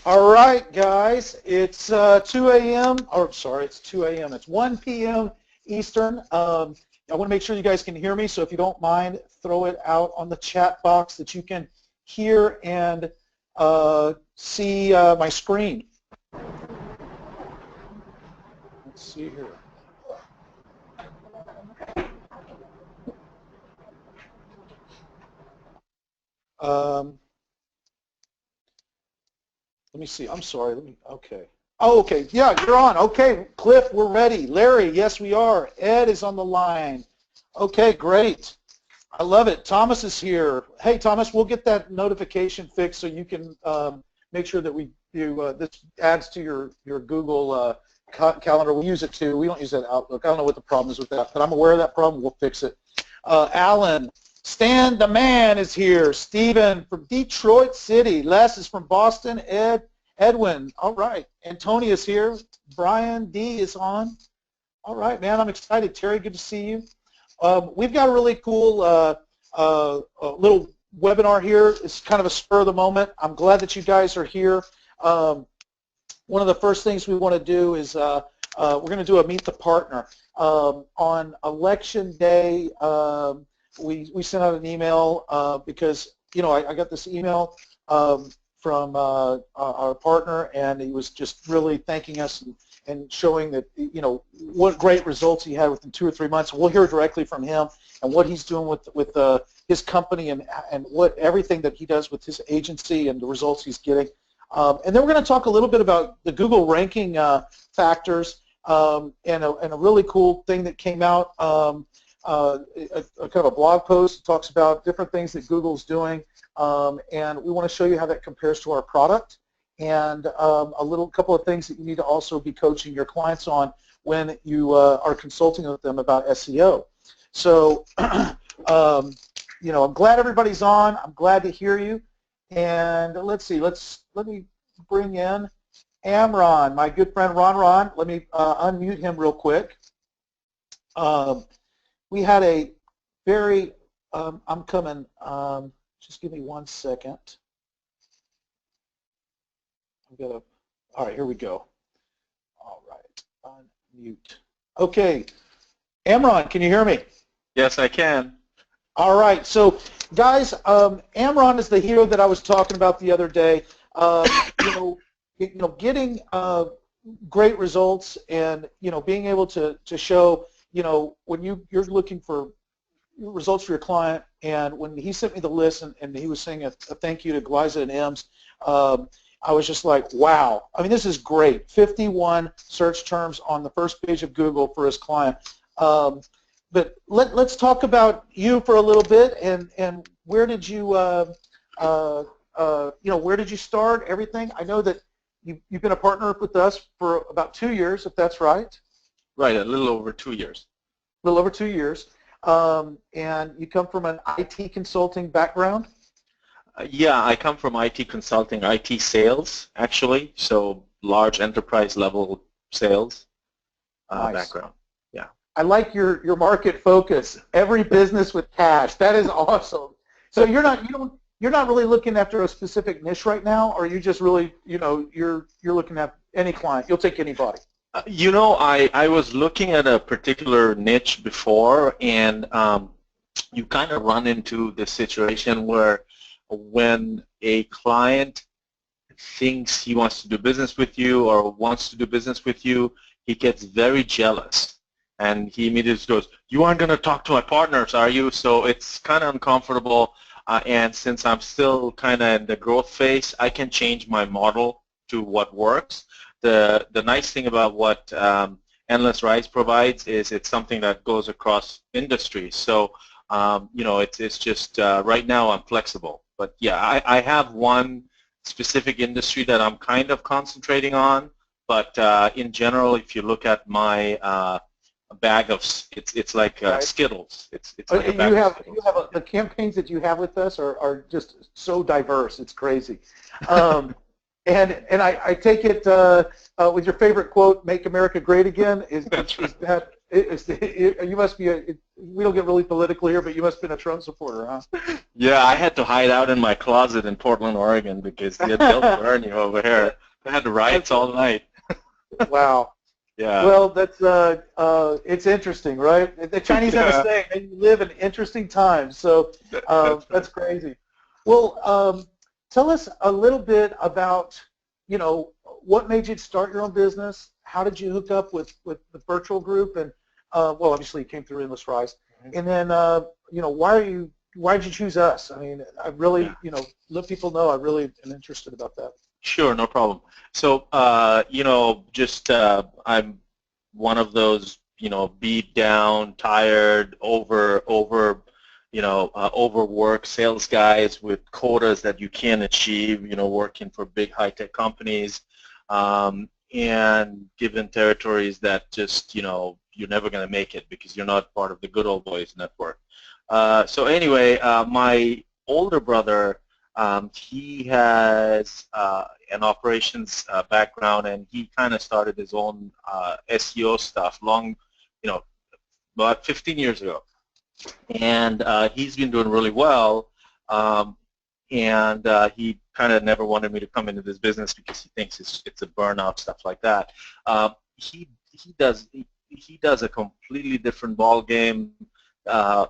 All right, guys, it's 2 a.m. or sorry, it's 2 a.m. It's 1 p.m. Eastern. I want to make sure you guys can hear me, so if you don't mind, throw it out on the chat box that you can hear and see my screen. Let's see here. Let me see. I'm sorry. Okay. Oh, okay. Yeah, you're on. Okay, Cliff, we're ready. Larry, yes, we are. Ed is on the line. Okay, great. I love it. Thomas is here. Hey, Thomas, we'll get that notification fixed so you can make sure that this adds to your Google calendar. We use it too. We don't use that Outlook. I don't know what the problem is with that, but I'm aware of that problem. We'll fix it. Alan, Stan the man is here. Stephen from Detroit City. Les is from Boston. Edwin. All right. Antonia's here. Brian D is on. All right, man. I'm excited. Terry, good to see you. We've got a really cool little webinar here. It's kind of a spur of the moment. I'm glad that you guys are here. One of the first things we want to do is we're going to do a Meet the Partner. On Election Day, we sent out an email because, you know, I got this email from our partner, and he was just really thanking us and showing that, you know, what great results he had within 2 or 3 months. We'll hear directly from him and what he's doing with his company and what everything that he does with his agency and the results he's getting. And then we're going to talk a little bit about the Google ranking factors and a really cool thing that came out, a kind of a blog post that talks about different things that Google's doing, and we want to show you how that compares to our product, and a couple of things that you need to also be coaching your clients on when you are consulting with them about SEO. So, you know, I'm glad everybody's on. I'm glad to hear you. And let's see. Let me bring in Imran, my good friend Ron. Let me unmute him real quick. We had a very, I'm coming, just give me 1 second. All right, here we go. All right, unmute. Okay, Imran, can you hear me? Yes, I can. All right, so guys, Imran is the hero that I was talking about the other day. You know, getting great results and, you know, being able to show, you know, when you're looking for results for your client, and when he sent me the list and he was saying a thank you to Glyza and Ems, I was just like, wow. I mean, this is great. 51 search terms on the first page of Google for his client. But let's talk about you for a little bit, and where did you, you know, where did you start, everything? I know that you've been a partner with us for about 2 years, if that's right. Right, a little over 2 years. A little over 2 years. And you come from an IT consulting background? Yeah, I come from IT consulting, IT sales, actually, so large enterprise level sales Nice. background. Yeah. I like your market focus. Every business with cash. That is awesome. So you're not really looking after a specific niche right now, or you just really, you know, you're looking at any client. You'll take anybody. You know, I was looking at a particular niche before, and you kind of run into this situation where when a client thinks he wants to do business with you or wants to do business with you, he gets very jealous, and he immediately goes, "You aren't going to talk to my partners, are you?" So it's kind of uncomfortable, and since I'm still kind of in the growth phase, I can change my model to what works. The nice thing about what Endless Rise provides is it's something that goes across industries. So you know, it's just right now I'm flexible. But yeah, I have one specific industry that I'm kind of concentrating on. But in general, if you look at my bag of, it's like Skittles. It's like a bag of Skittles. The campaigns that you have with us are just so diverse. It's crazy. And I take it with your favorite quote, "Make America Great Again." Is that you must be we don't get really political here, but you must have been a Trump supporter, huh? Yeah, I had to hide out in my closet in Portland, Oregon, because they'll burn you over here. They had riots all night. Wow. Yeah. Well, that's it's interesting, right? The Chinese have a saying, "And you live in interesting times." So that's crazy. Well, tell us a little bit about, what made you start your own business? How did you hook up with the virtual group? And well, obviously you came through Endless Rise. And then why did you choose us? I mean, I really let people know I really am interested about that. Sure, no problem. So, I'm one of those, beat down, tired, overworked sales guys with quotas that you can't achieve, working for big high-tech companies, and given territories that just, you're never going to make it because you're not part of the good old boys network. So anyway, my older brother, he has an operations background, and he kind of started his own SEO stuff about 15 years ago. And he's been doing really well, and he kind of never wanted me to come into this business because he thinks it's a burnout, stuff like that. He does a completely different ball game,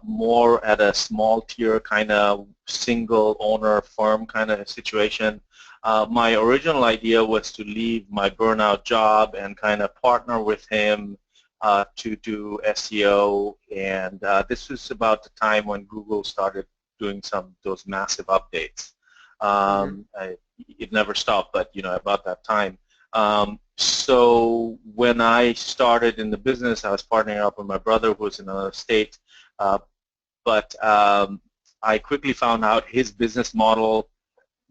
more at a small tier kind of single owner firm kind of situation. My original idea was to leave my burnout job and kind of partner with him to do SEO, and this was about the time when Google started doing those massive updates. It never stopped, but about that time. So when I started in the business, I was partnering up with my brother who was in another state, but I quickly found out his business model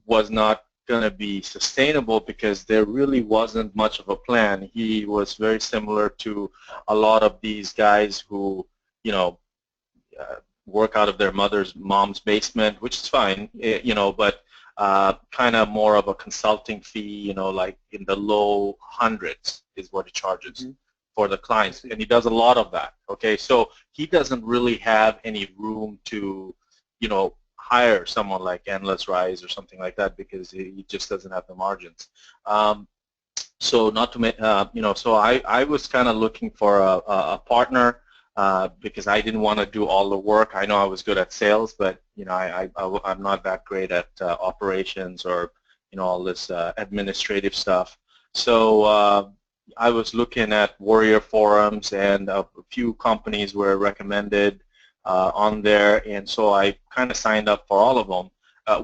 was not going to be sustainable because there really wasn't much of a plan. He was very similar to a lot of these guys who, work out of their mom's basement, which is fine, but kind of more of a consulting fee, like in the low hundreds is what he charges for the clients, and he does a lot of that. Okay, so he doesn't really have any room to, hire someone like Endless Rise or something like that because he just doesn't have the margins. So not to make, so I was kind of looking for a partner because I didn't want to do all the work. I know I was good at sales, but I'm not that great at operations or all this administrative stuff. So I was looking at Warrior forums, and a few companies were recommended on there, and so I kind of signed up for all of them.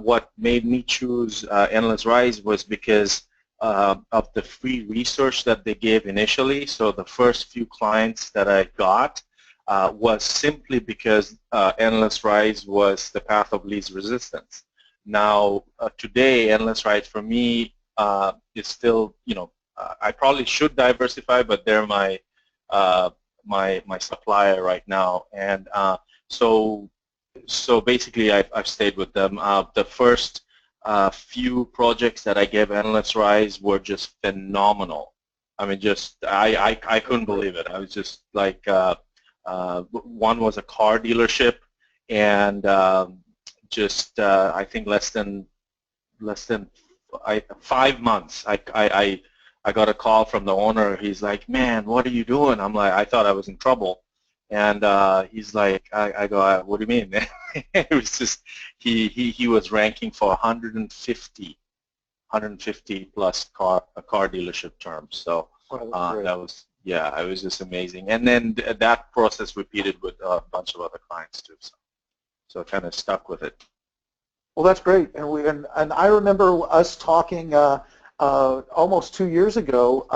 What made me choose Endless Rise was because of the free research that they gave initially. So the first few clients that I got was simply because Endless Rise was the path of least resistance. Now, today, Endless Rise for me is still, I probably should diversify, but they're my my supplier right now, and so basically I've stayed with them. The first few projects that I gave Endless Rise were just phenomenal. I mean, just I couldn't believe it. I was just like, one was a car dealership, and I think less than 5 months. I got a call from the owner. He's like, "Man, what are you doing?" I'm like, I thought I was in trouble. And he's like, I go, "What do you mean?" It was just, he was ranking for 150 plus car dealership terms. So that was, yeah, it was just amazing. And then that process repeated with a bunch of other clients too. So I kind of stuck with it. Well, that's great. And I remember us talking almost 2 years ago.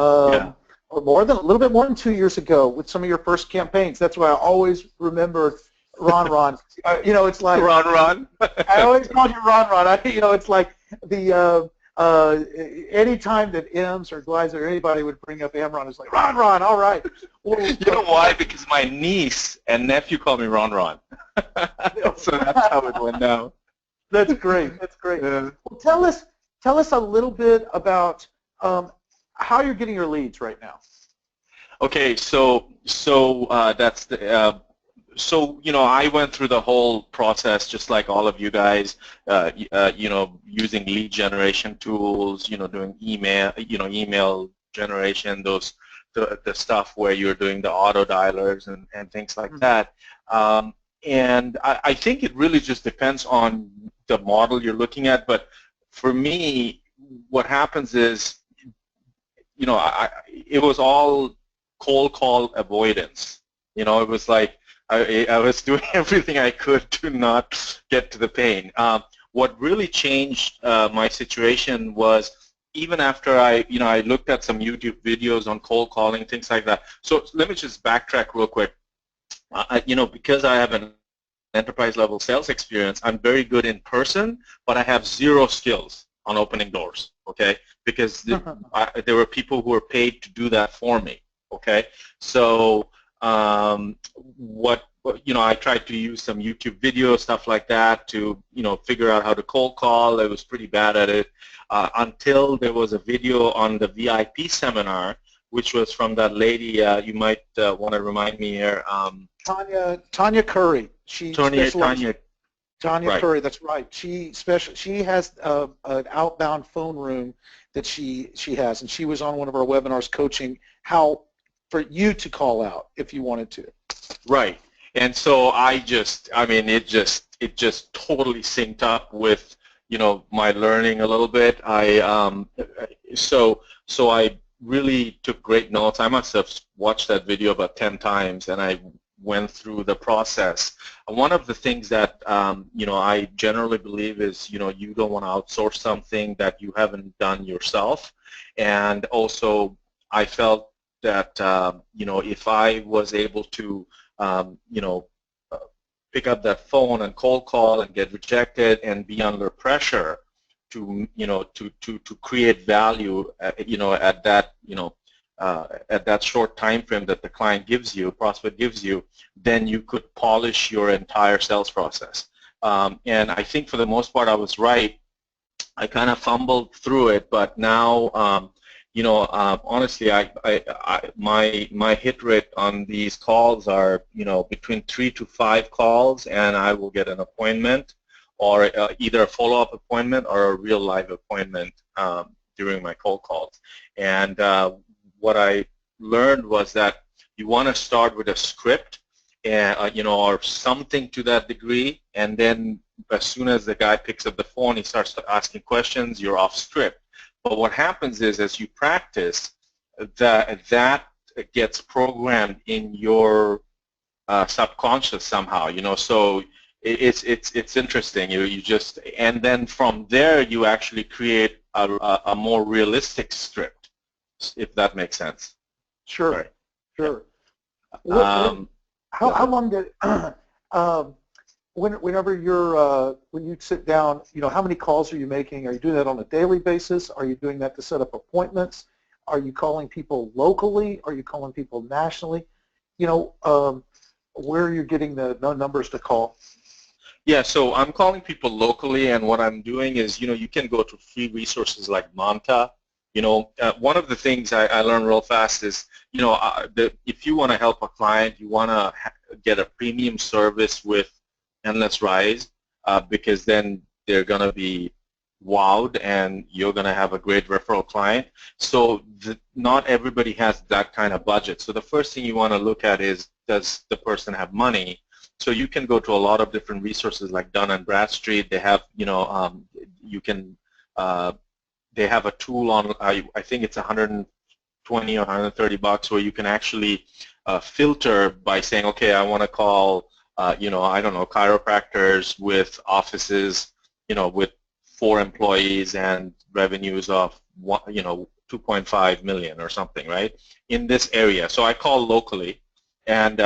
Or a little bit more than 2 years ago with some of your first campaigns. That's why I always remember Ron. It's like Ron. I always called you Ron. It's like the any time that M's or Glides or anybody would bring up Imran, it's like Ron. All right. Well, you know why? Because my niece and nephew call me Ron. So that's how it went down. That's great. Yeah. Well, tell us a little bit about how you're getting your leads right now. Okay, that's the so I went through the whole process just like all of you guys, using lead generation tools, doing email generation, the stuff where you're doing the auto dialers and things like that. Um, and I think it really just depends on the model you're looking at. But for me, what happens is, it was all cold call avoidance. It was like I was doing everything I could to not get to the pain. What really changed my situation was even after I looked at some YouTube videos on cold calling, things like that. So let me just backtrack real quick. Because I have an enterprise level sales experience, I'm very good in person, but I have zero skills on opening doors, okay? Because there were people who were paid to do that for me, okay? So I tried to use some YouTube videos, stuff like that, to figure out how to cold call. I was pretty bad at it until there was a video on the VIP seminar, which was from that lady. You might want to remind me here. Tanya Curry. Tanya, Tanya right. Curry, that's right. She has an outbound phone room that she has, and she was on one of our webinars coaching how for you to call out if you wanted to. Right. And so it just totally synced up with my learning a little bit. So I really took great notes. I must have watched that video about 10 times, and I went through the process. One of the things that I generally believe is you don't want to outsource something that you haven't done yourself, and also I felt that if I was able to pick up that phone and cold call and get rejected and be under pressure to to create value at that short time frame that the client gives you, prospect gives you, then you could polish your entire sales process. And I think for the most part I was right. I kind of fumbled through it, but now honestly, my hit rate on these calls are between 3 to 5 calls, and I will get an appointment, or either a follow-up appointment or a real live appointment during my cold calls. And what I learned was that you want to start with a script, and or something to that degree, and then as soon as the guy picks up the phone, he starts asking questions, you're off script. But what happens is, as you practice, that gets programmed in your subconscious somehow. So it's interesting. You just, and then from there you actually create a more realistic script, if that makes sense. Sure. Sorry. Sure. How long did whenever when you sit down, how many calls are you making? Are you doing that on a daily basis? Are you doing that to set up appointments? Are you calling people locally? Are you calling people nationally? Where are you getting the numbers to call? Yeah, so I'm calling people locally, and what I'm doing is, you can go to free resources like Monta. One of the things I learned real fast is, if you want to help a client, you want to get a premium service with Endless Rise, because then they're going to be wowed and you're going to have a great referral client. So not everybody has that kind of budget. So the first thing you want to look at is, does the person have money? So you can go to a lot of different resources like Dun & Bradstreet. They have, they have a tool on, I think it's 120 or 130 bucks, where you can actually filter by saying, okay, I want to call I don't know, chiropractors with offices, with 4 employees and revenues of 2.5 million or something, right? In this area. So I call locally, and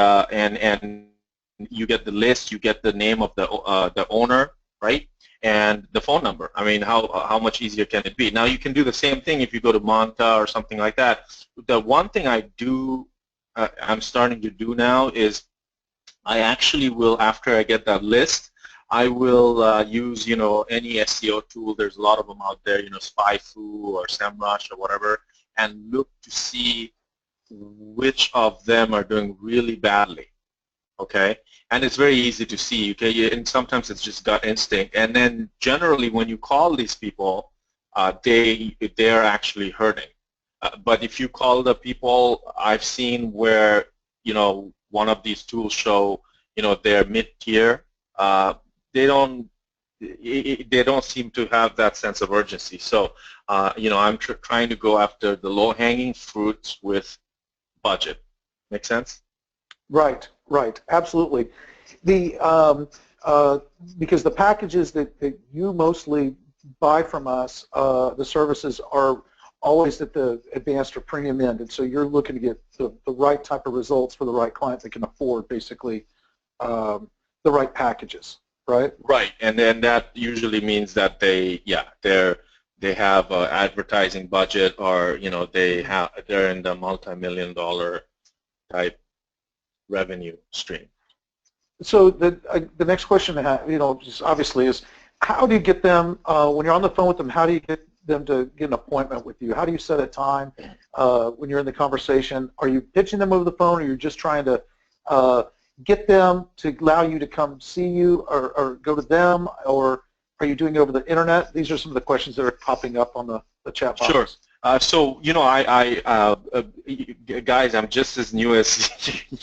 you get the list, you get the name of the owner, right? And the phone number. I mean, how much easier can it be? Now you can do the same thing if you go to Monta or something like that. The one thing I'm starting to do now is, I actually will, after I get that list, I will use, any SEO tool. There's a lot of them out there, SpyFu or SEMrush or whatever, and look to see which of them are doing really badly. Okay, and it's very easy to see. Okay, and sometimes it's just gut instinct. And then generally, when you call these people, they're actually hurting. But if you call the people, I've seen where one of these tools show they're mid-tier. They don't they don't seem to have that sense of urgency. So I'm trying to go after the low-hanging fruits with budget. Make sense? Right, right, absolutely. The because the packages that you mostly buy from us, the services are always at the advanced or premium end, and so you're looking to get the right type of results for the right client that can afford basically the right packages, right? Right, and then that usually means that they have an advertising budget, or they're in the multi-million-dollar type revenue stream. So the next question, just obviously is, how do you get them when you're on the phone with them? How do you get them to get an appointment with you? How do you set a time when you're in the conversation? Are you pitching them over the phone, or you're just trying to get them to allow you to come see you, or go to them, or are you doing it over the internet? These are some of the questions that are popping up on the chat box. Sure. So guys, I'm just as new as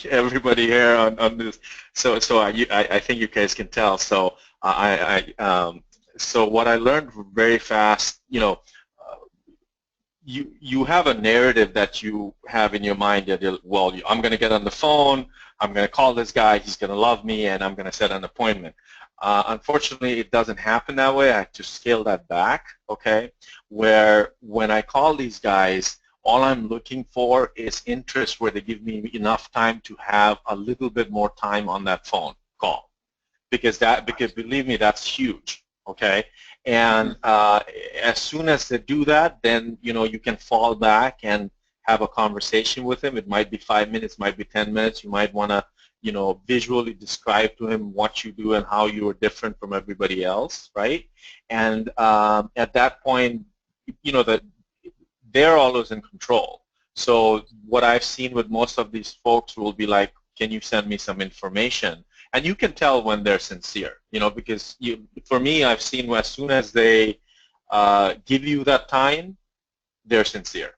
everybody here on this. So I think you guys can tell. So so what I learned very fast, you have a narrative that you have in your mind that, I'm going to get on the phone, I'm going to call this guy, he's going to love me, and I'm going to set an appointment. Unfortunately, it doesn't happen that way. I have to scale that back, okay, where when I call these guys, all I'm looking for is interest where they give me enough time to have a little bit more time on that phone call, because believe me, that's huge, okay? And as soon as they do that, then you can fall back and have a conversation with him. It might be 5 minutes, might be 10 minutes. You might want to visually describe to him what you do and how you are different from everybody else, right? And at that point, that they're always in control. So what I've seen with most of these folks will be like, can you send me some information? And you can tell when they're sincere, because for me, I've seen as soon as they give you that time, they're sincere.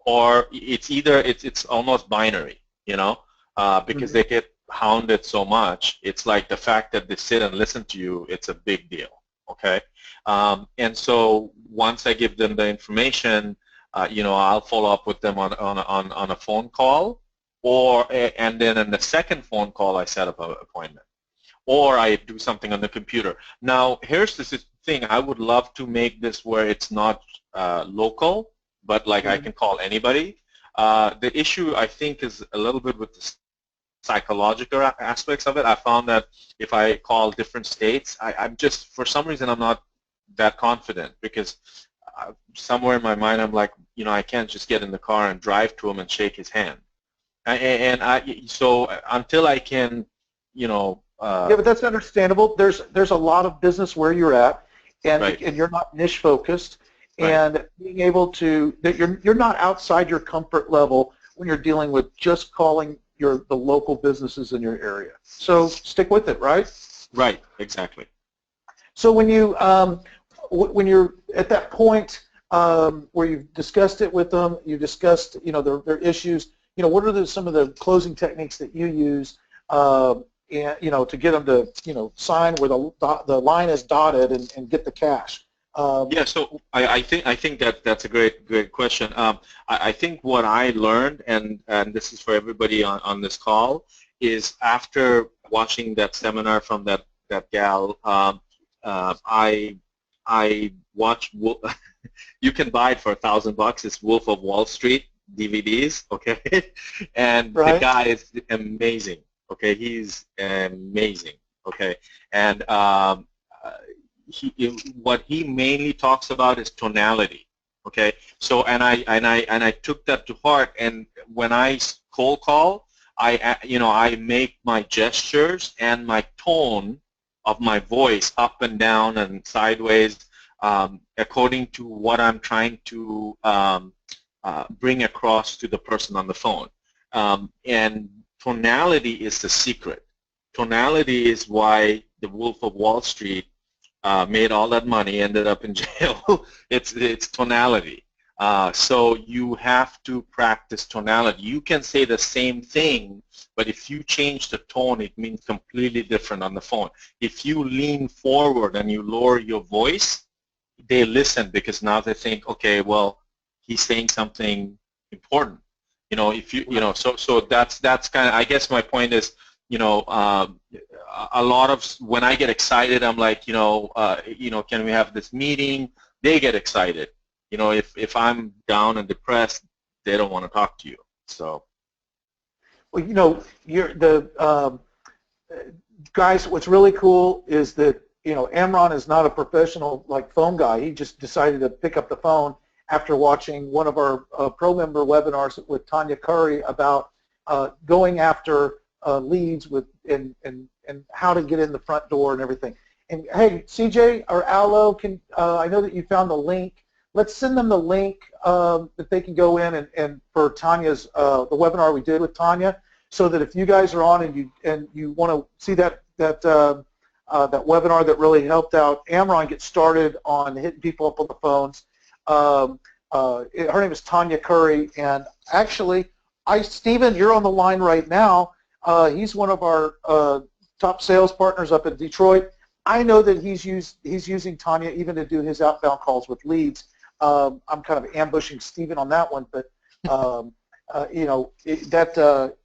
Or it's almost binary, because they get hounded so much. It's like the fact that they sit and listen to you, it's a big deal, okay? And so once I give them the information, I'll follow up with them on a phone call, and then in the second phone call, I set up an appointment, or I do something on the computer. Now, here's the thing. I would love to make this where it's not local, but like I can call anybody. The issue, I think, is a little bit with the psychological aspects of it. I found that if I call different states, I'm just, for some reason, I'm not that confident, because somewhere in my mind, I'm like, I can't just get in the car and drive to him and shake his hand. So until I can, yeah, but that's understandable. There's a lot of business where you're at, and right. and you're not niche focused, and right. being able to you're not outside your comfort level when you're dealing with just calling the local businesses in your area. So stick with it, right? Right. Exactly. So when you're at that point where you've discussed it with them, you discussed their issues. What are some of the closing techniques that you use, and to get them to sign where the line is dotted and get the cash? Yeah, so I think that's a great question. I think what I learned, and this is for everybody on this call, is after watching that seminar from that gal, I watched. You can buy it for $1,000. It's Wolf of Wall Street DVDs, okay? And right. The guy is amazing, okay? He's amazing, okay? And what he mainly talks about is tonality, okay? So and I took that to heart, and when I cold call, I make my gestures and my tone of my voice up and down and sideways according to what I'm trying to bring across to the person on the phone. And tonality is the secret. Tonality is why the Wolf of Wall Street made all that money, ended up in jail. It's tonality. So you have to practice tonality. You can say the same thing, but if you change the tone, it means completely different on the phone. If you lean forward and you lower your voice, they listen because now they think, okay, well, he's saying something important. If so that's kind of, I guess my point is, a lot of, when I get excited, I'm like, can we have this meeting? They get excited. If I'm down and depressed, they don't want to talk to you. So. Well, you're the guys. What's really cool is that Imran is not a professional phone guy. He just decided to pick up the phone after watching one of our pro member webinars with Tanya Curry about going after leads and how to get in the front door and everything. And hey, CJ or Allo, I know that you found the link. Let's send them the link that they can go in and for Tanya's the webinar we did with Tanya, so that if you guys are on and you want to see that webinar that really helped out Imran get started on hitting people up on the phones. Her name is Tanya Curry, and actually, Stephen, you're on the line right now. He's one of our top sales partners up in Detroit. I know that he's using Tanya even to do his outbound calls with leads. I'm kind of ambushing Stephen on that one, but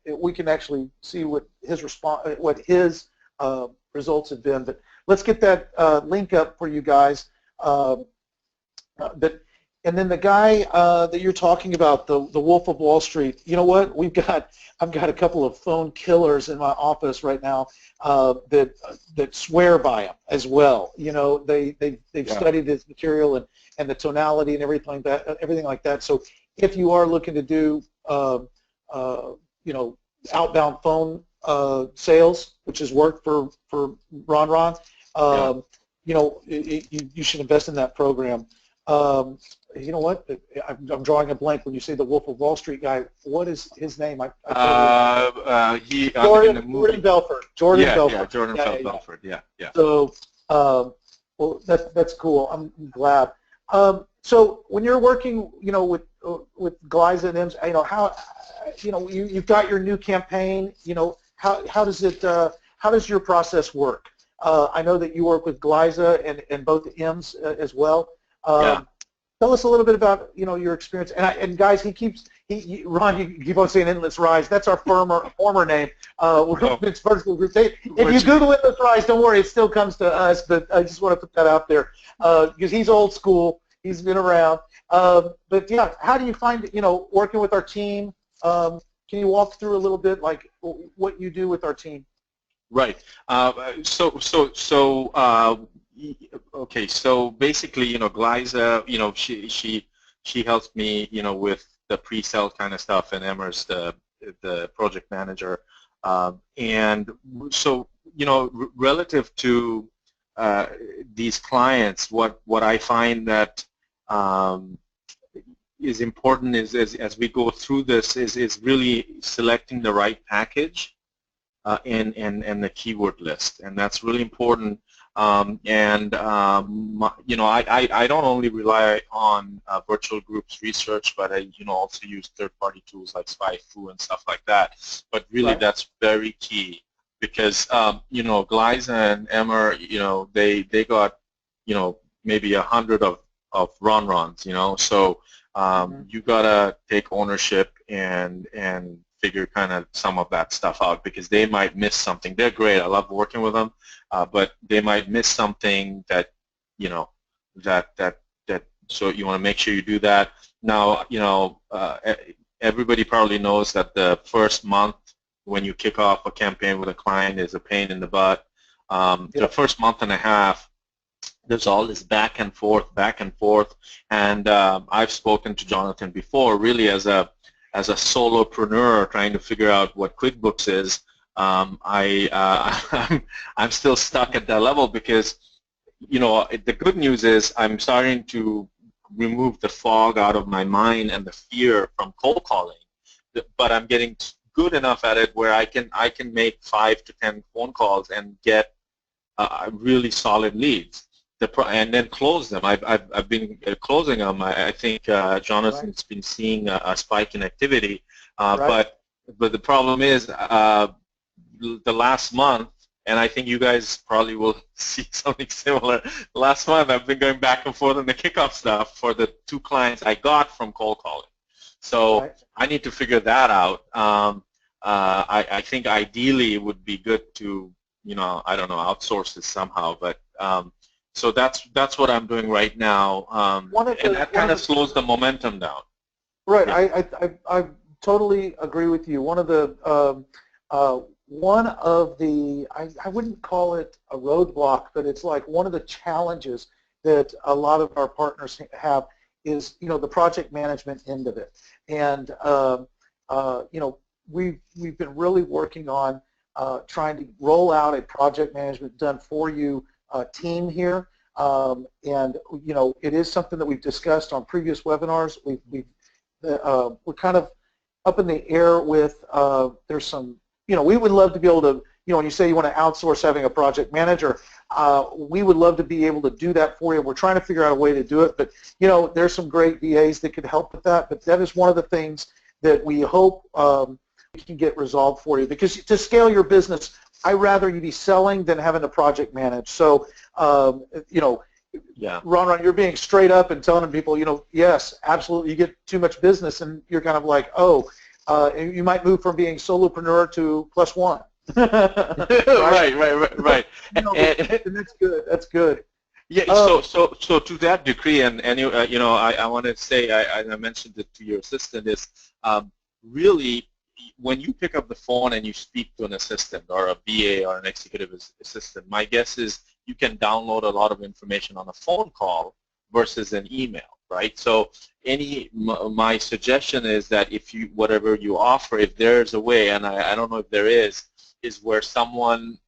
we can actually see what his results have been. But let's get that link up for you guys. And then the guy that you're talking about, the Wolf of Wall Street, you know what? I've got a couple of phone killers in my office right now that swear by him as well. They've studied his material and the tonality and everything like that. So if you are looking to do outbound phone sales, which has worked for Ron, you should invest in that program. You know what? I'm drawing a blank when you say the Wolf of Wall Street guy. What is his name? Jordan Belfort. Jordan Belfort. Yeah, Jordan Belfort. Yeah. So, well, that's cool. I'm glad. So when you're working, with Glyza and Ems, how, you've got your new campaign. How does your process work? I know that you work with Glyza and both Ems as well. Tell us a little bit about your experience. And guys, Ron, you keep on saying Endless Rise. That's our former name. It's vertical group. If you Google Endless Rise, don't worry, it still comes to us. But I just want to put that out there because he's old school. He's been around. But yeah, how do you find working with our team? Can you walk through a little bit like what you do with our team? Right. Okay, so basically, Glyza, she helps me, with the pre-sale kind of stuff, and Emmer's the project manager, and so, relative to these clients, what I find that is important is as we go through this is really selecting the right package and the keyword list, and that's really important. I don't only rely on virtual groups research, but I also use third-party tools like SpyFu and stuff like that. But really, right, that's very key because Glyza and Emmer, they got maybe 100 of Ron-Rons, so you gotta take ownership and figure kind of some of that stuff out because they might miss something. They're great. I love working with them, but they might miss something that so you want to make sure you do that. Now, everybody probably knows that the first month when you kick off a campaign with a client is a pain in the butt. The first month and a half, there's all this back and forth, and I've spoken to Jonathan before, really as a solopreneur trying to figure out what QuickBooks is. I'm still stuck at that level because, the good news is I'm starting to remove the fog out of my mind and the fear from cold calling, but I'm getting good enough at it where I can make 5 to 10 phone calls and get really solid leads. And then close them. I've been closing them. I think Jonathan's been seeing a spike in activity, but the problem is the last month, and I think you guys probably will see something similar. Last month, I've been going back and forth on the kickoff stuff for the 2 clients I got from cold calling. So I need to figure that out. I think ideally it would be good to, I don't know, outsource this somehow. But so that's what I'm doing right now, and that kind of slows the momentum down. Right. Yeah. I totally agree with you. One of the I wouldn't call it a roadblock, but it's like one of the challenges that a lot of our partners have is, the project management end of it. And, we've been really working on trying to roll out a project management done for you team here. And, it is something that we've discussed on previous webinars. We're kind of up in the air with, there's some, we would love to be able to, when you say you want to outsource having a project manager, we would love to be able to do that for you. We're trying to figure out a way to do it, but, there's some great VAs that could help with that, but that is one of the things that we hope we can get resolved for you, because to scale your business, I'd rather you be selling than having a project manage. So, yeah. Ron, you're being straight up and telling people, yes, absolutely, you get too much business, and you're kind of like, you might move from being solopreneur to +1. Right. And that's good. That's good. Yeah. So to that degree, and I want to say, I mentioned it to your assistant, is really when you pick up the phone and you speak to an assistant or a VA or an executive assistant, my guess is you can download a lot of information on a phone call versus an email, right? So my suggestion is that whatever you offer, if there's a way, and I don't know if there is where someone,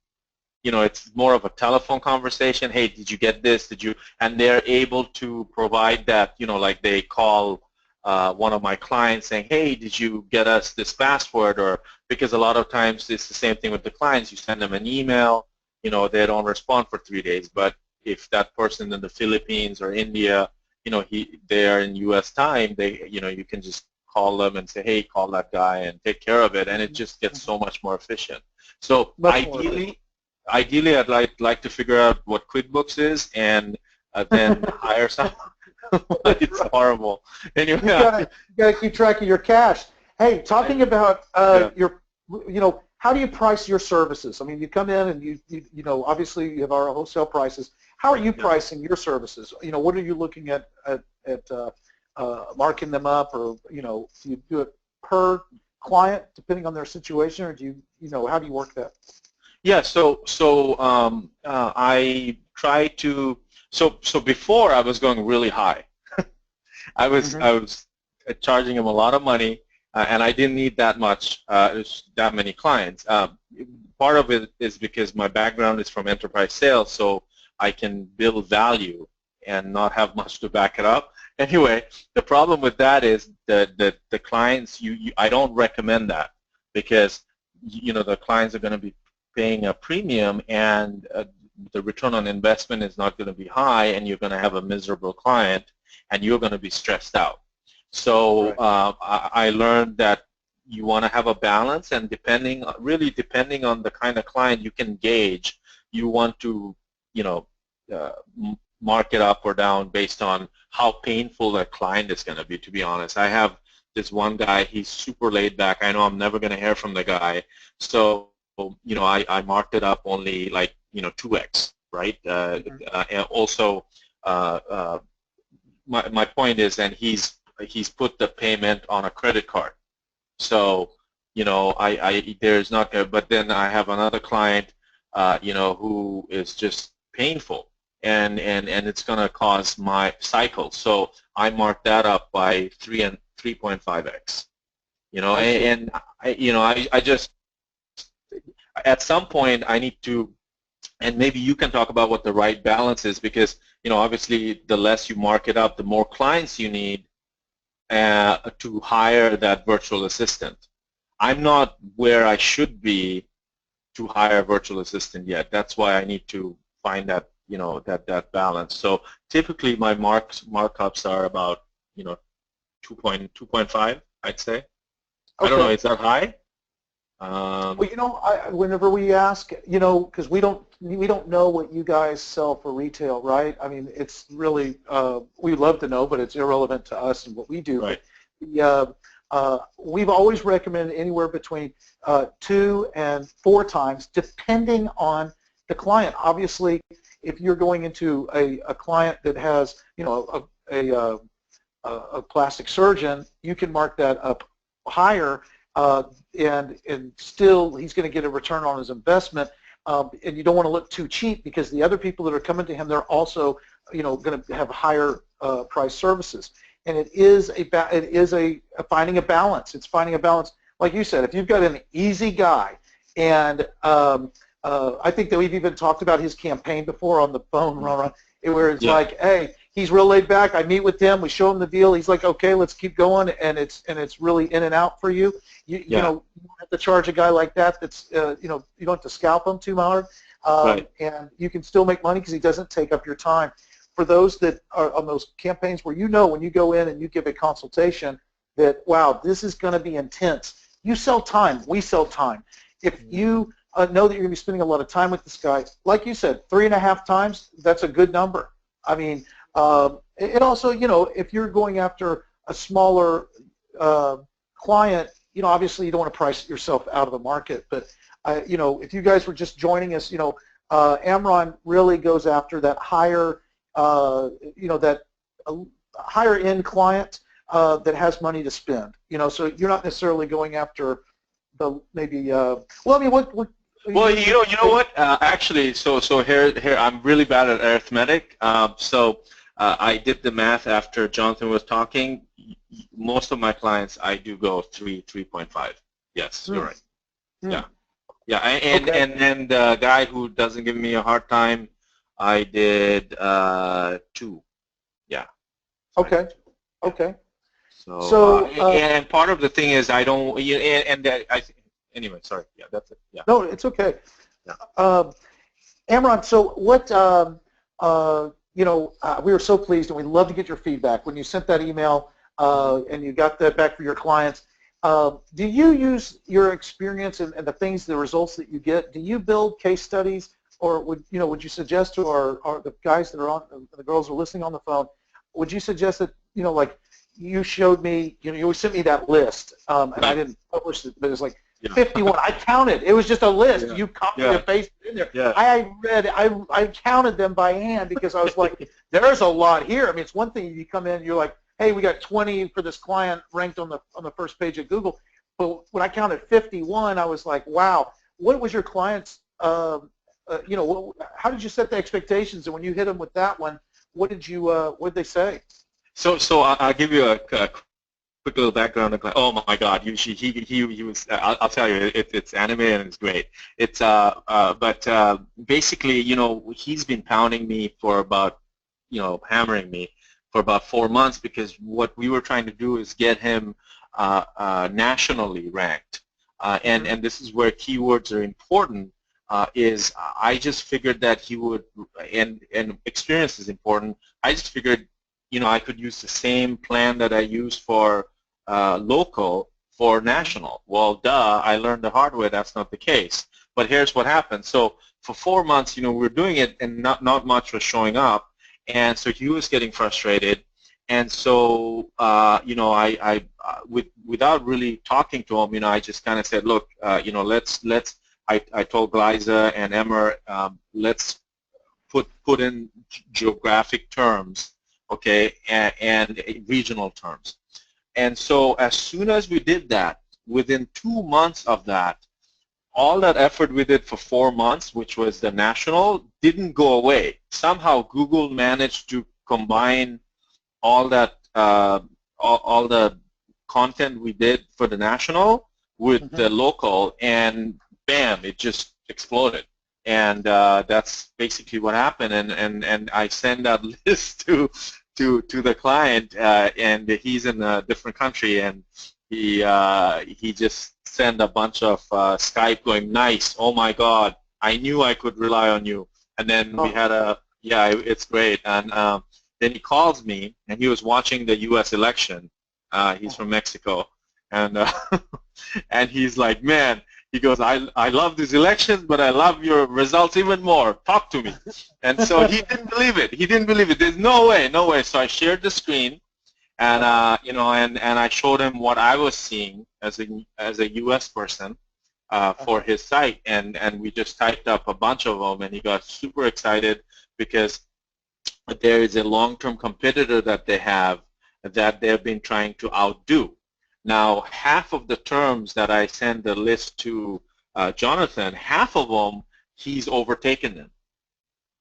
it's more of a telephone conversation. Hey, did you get this? And they're able to provide that, like they call one of my clients saying, hey, did you get us this password? Or because a lot of times it's the same thing with the clients. You send them an email, they don't respond for 3 days. But if that person in the Philippines or India, they are in U.S. time, you can just call them and say, hey, call that guy and take care of it, and it just gets so much more efficient. So ideally, I'd like to figure out what QuickBooks is and then hire someone. It's horrible. Anyway, you gotta keep track of your cash. Hey, talking about your, how do you price your services? I mean, you come in and you obviously you have our wholesale prices. How are you pricing your services? What are you looking at marking them up, or do you do it per client depending on their situation, or do you how do you work that? Yeah. So I try to. So before I was going really high. I was charging them a lot of money, and I didn't need that much, that many clients. Part of it is because my background is from enterprise sales, so I can build value and not have much to back it up. Anyway, the problem with that is that the clients, I don't recommend that, because the clients are going to be paying a premium, and the return on investment is not going to be high, and you're going to have a miserable client, and you're going to be stressed out. So I learned that you want to have a balance, and depending on the kind of client you can gauge, you want to mark it up or down based on how painful that client is going to be. To be honest, I have this one guy, he's super laid back. I know I'm never going to hear from the guy, so I marked it up only like 2x, right? And also, my point is, and he's put the payment on a credit card. So there's not gonna, but then I have another client, who is just painful, and it's going to cause my cycle. So I marked that up by 3.5x. And I just, at some point I need to, and maybe you can talk about what the right balance is, because obviously the less you mark it up, the more clients you need to hire that virtual assistant. I'm not where I should be to hire a virtual assistant yet. That's why I need to find that, that balance. So typically my markups are about, 2.5, I'd say. I don't know, Okay. is that high? Well, whenever we ask, because we don't know what you guys sell for retail, right? I mean, it's really we'd love to know, but it's irrelevant to us and what we do. Right. But we've always recommended anywhere between 2 and 4 times, depending on the client. Obviously, if you're going into a client that has, a plastic surgeon, you can mark that up higher. And still he's going to get a return on his investment, and you don't want to look too cheap because the other people that are coming to him, they're also going to have higher price services. And it is finding a balance. It's finding a balance, like you said. If you've got an easy guy, and I think that we've even talked about his campaign before on the phone, where it's like, hey, he's real laid back. I meet with him. We show him the deal. He's like, okay, let's keep going, and it's really in and out for you. You don't have to charge a guy like that. That's you don't have to scalp him too hard, Right. and you can still make money because he doesn't take up your time. For those that are on those campaigns where when you go in and you give a consultation that, wow, this is going to be intense. You sell time. We sell time. If you know that you're going to be spending a lot of time with this guy, like you said, 3.5 times, that's a good number. I mean, it also, if you're going after a smaller client, obviously you don't want to price yourself out of the market. But, if you guys were just joining us, Imran really goes after that higher, that higher end client that has money to spend. So you're not necessarily going after the maybe. Well, I mean, what Well, you know what? Actually, so here I'm really bad at arithmetic. I did the math after Jonathan was talking. Most of my clients, I do go 3.5. Yes, you're right. Yeah, and the guy who doesn't give me a hard time, I did 2. Yeah. Okay. Okay. So and part of the thing is I don't. Anyway, sorry. Yeah, that's it. Yeah. No, it's okay. Yeah. Imran, so what, we were so pleased, and we'd love to get your feedback. When you sent that email and you got that back for your clients, do you use your experience and the results that you get, do you build case studies, or would you suggest to our the guys that are on, the girls who are listening on the phone, would you suggest that, like you showed me, you sent me that list, and I didn't publish it, but it's like, 51. I counted. It was just a list. You copied and pasted in there. Yeah. I counted them by hand because I was like, there's a lot here. I mean, it's one thing you come in and you're like, hey, we got 20 for this client ranked on the first page of Google. But when I counted 51, I was like, wow. What was your clients? How did you set the expectations? And when you hit them with that one, what did they say? So I'll give you a quick little background. Oh my God, he was. I'll tell you, it's anime and it's great. It's but basically, he's been pounding me for about, hammering me for about 4 months because what we were trying to do is get him nationally ranked, and this is where keywords are important. Is I just figured that he would, and experience is important. I just figured, I could use the same plan that I used for local for national. Well, duh, I learned the hard way that's not the case. But here's what happened. So for 4 months, we were doing it and not much was showing up. And so he was getting frustrated. And so, I without really talking to him, I just kind of said, look, I told Glyza and Emmer, let's put in geographic terms, okay, and regional terms. And so as soon as we did that, within 2 months of that, all that effort we did for 4 months, which was the national, didn't go away. Somehow Google managed to combine all that, all the content we did for the national with the local, and bam, it just exploded. and that's basically what happened. And I send that list to the client, and he's in a different country, and he just sent a bunch of Skype going, nice, oh my God, I knew I could rely on you. And then we had a, yeah, it's great. And then he calls me, and he was watching the U.S. election. He's from Mexico, and and he's like, man, he goes, I love these elections, but I love your results even more. Talk to me. And so he didn't believe it. He didn't believe it. There's no way, no way. So I shared the screen, and you know, and I showed him what I was seeing as a U.S. person for his site, and we just typed up a bunch of them, and he got super excited because there is a long-term competitor that they have that they've been trying to outdo. Now, half of the terms that I send the list to Jonathan, half of them, he's overtaken them.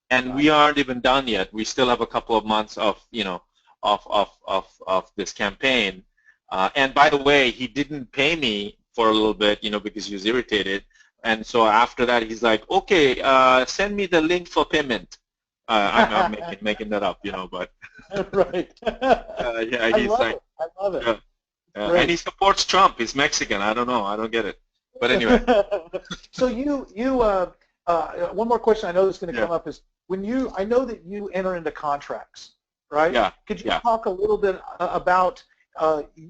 And we aren't even done yet. We still have a couple of months of, you know, of this campaign. And by the way, he didn't pay me for a little bit, you know, because he was irritated. And so after that, he's like, okay, send me the link for payment. I'm making that up, you know, but right. yeah, he's like, I love it. And he supports Trump. He's Mexican. I don't know. I don't get it. But anyway. So one more question I know that's going to come up is when I know that you enter into contracts, right? Yeah. Could you talk a little bit about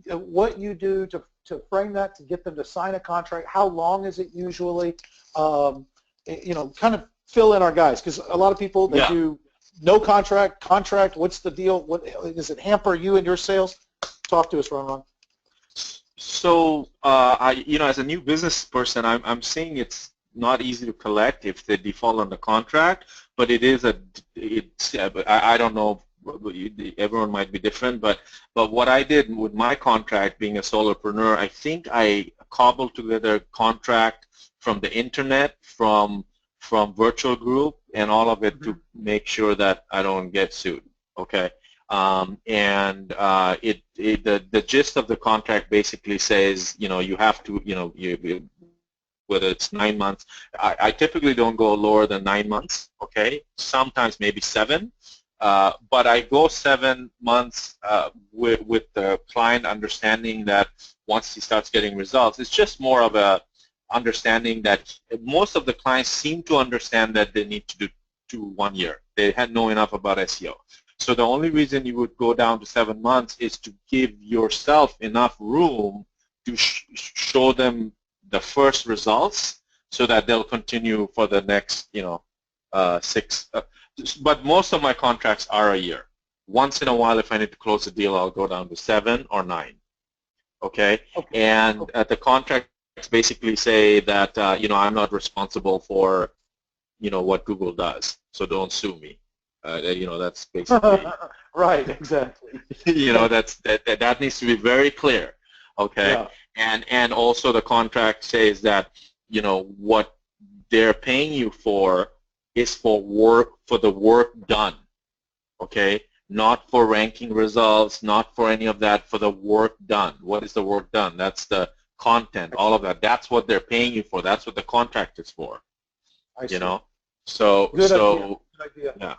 what you do to frame that, to get them to sign a contract? How long is it usually? You know, kind of fill in our guys, because a lot of people, they do no contract, what's the deal? What does it hamper you and your sales? Talk to us, Ron. So, you know, as a new business person, I'm seeing it's not easy to collect if they default on the contract, but it is I don't know, everyone might be different, but what I did with my contract, being a solopreneur, I think I cobbled together a contract from the internet, from virtual group, and all of it to make sure that I don't get sued. Okay. The gist of the contract basically says, you know, you have to, you know, whether it's 9 months, I typically don't go lower than 9 months, okay? Sometimes maybe 7, but I go 7 months with the client understanding that once he starts getting results, it's just more of a understanding that most of the clients seem to understand that they need to do 1 year. They had know enough about SEO. So the only reason you would go down to 7 months is to give yourself enough room to show them the first results so that they'll continue for the next, you know, 6. But most of my contracts are a year. Once in a while, if I need to close a deal, I'll go down to 7 or 9. Okay? And the contracts basically say that, you know, I'm not responsible for, you know, what Google does, so don't sue me. You know, that's basically right. Exactly. You know, that needs to be very clear. Okay. Yeah. And also the contract says that, you know, what they're paying you for is for the work done. Okay. Not for ranking results, not for any of that, for the work done. What is the work done? That's the content, all of that. That's what they're paying you for. That's what the contract is for. I see. You know. So Good idea. Good idea. Yeah.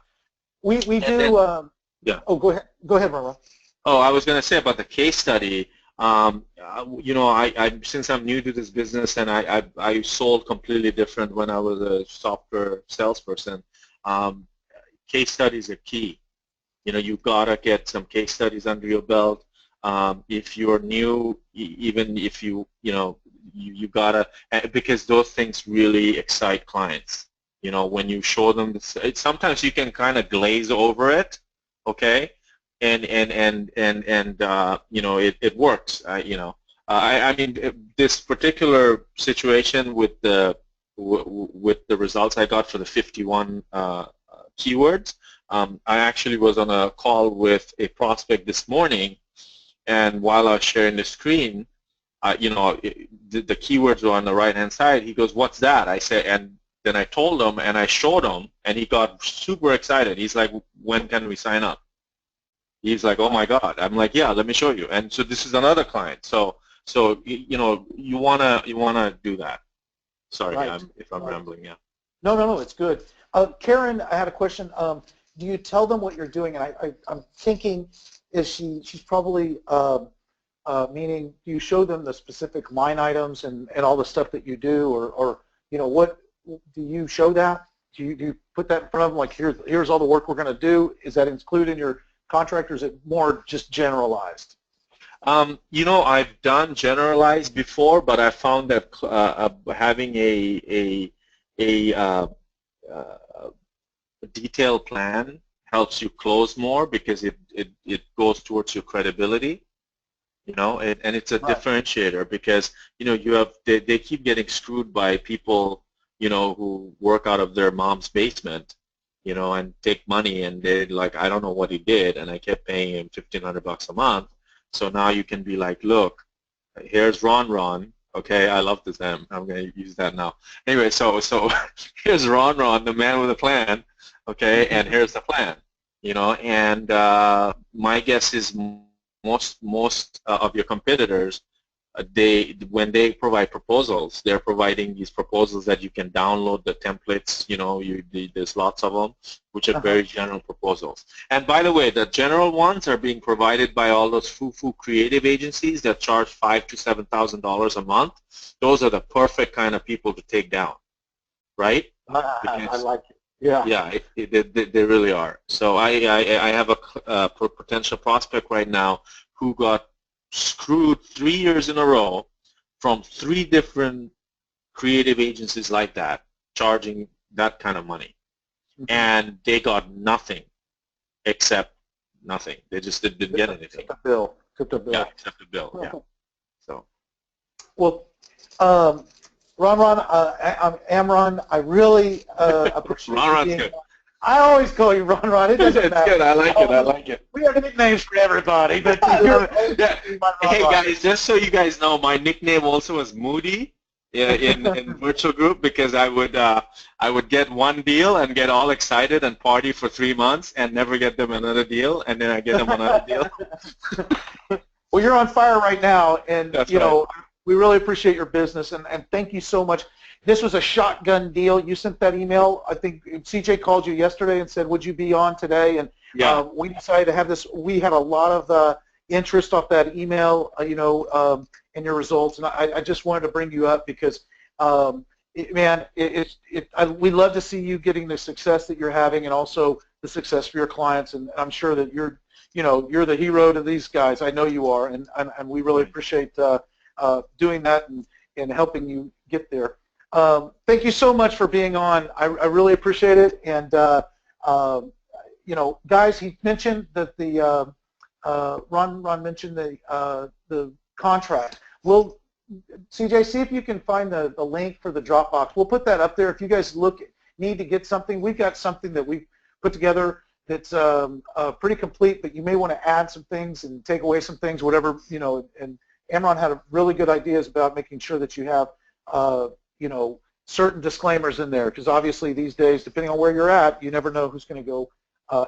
We do. Yeah. Oh, go ahead, Marwan. Oh, I was going to say about the case study. You know, I since I'm new to this business, and I sold completely different when I was a software salesperson. Case studies are key. You know, you've got to get some case studies under your belt. If you're new, even if you know, you gotta, because those things really excite clients. You know, when you show them this, sometimes you can kind of glaze over it, okay, and you know, it works. You know, I mean, this particular situation with the results I got for the 51 keywords, I actually was on a call with a prospect this morning, and while I was sharing the screen, you know, the keywords were on the right-hand side. He goes, "What's that?" I said, and then I told him and I showed him, and he got super excited. He's like, "When can we sign up?" He's like, "Oh my God." I'm like, "Yeah, let me show you." And so this is another client. So you know, you wanna do that. Sorry, right. if I'm rambling. Yeah. No, it's good. Karen, I had a question. Do you tell them what you're doing? And I'm thinking, she's probably meaning, do you show them the specific line items and all the stuff that you do, or what do you show that? Do you put that in front of them, like here's all the work we're going to do? Is that included in your contract, or is it more just generalized? I've done generalized before, but I found that having a detailed plan helps you close more because it goes towards your credibility, and it's a Right. differentiator because, they keep getting screwed by people, who work out of their mom's basement, and take money, and they're like, I don't know what he did, and I kept paying him $1,500 a month. So now you can be like, look, here's Ron. Okay, I love this name. I'm going to use that now. Anyway, so here's Ron, the man with a plan. Okay, and here's the plan. And my guess is most of your competitors, when they provide proposals, they're providing these proposals that you can download the templates. There's lots of them, which are very general proposals. And by the way, the general ones are being provided by all those foo-foo creative agencies that charge $5,000 to $7,000 a month. Those are the perfect kind of people to take down, right? I like it. Yeah. Yeah, they really are. So I have a potential prospect right now who got screwed 3 years in a row from 3 different creative agencies like that, charging that kind of money. And they got nothing except nothing. They just didn't get anything. Except a bill. Yeah, except a bill, yeah. So. Well, Ron, I'm Imran. I really appreciate you being good. I always call you Ron. It doesn't matter. It's good. I like it. We have nicknames for everybody, but yeah. Hey guys, just so you guys know, my nickname also was Moody in virtual group because I would get one deal and get all excited and party for 3 months and never get them another deal, and then I get them another deal. Well, you're on fire right now, and That's right. We really appreciate your business, and thank you so much. This was a shotgun deal. You sent that email. I think CJ called you yesterday and said, would you be on today? And we decided to have this. We had a lot of interest off that email, in your results. And I just wanted to bring you up because, we love to see you getting the success that you're having and also the success for your clients. And I'm sure that you're the hero to these guys. I know you are. And we really appreciate doing that and helping you get there. Thank you so much for being on. I really appreciate it. And, guys, he mentioned that Ron mentioned the contract. Well, CJ, see if you can find the link for the Dropbox. We'll put that up there. If you guys need to get something, we've got something that we've put together that's pretty complete, but you may want to add some things and take away some things, whatever, and Imran had really good ideas about making sure that you have certain disclaimers in there, because obviously these days, depending on where you're at, you never know who's going to go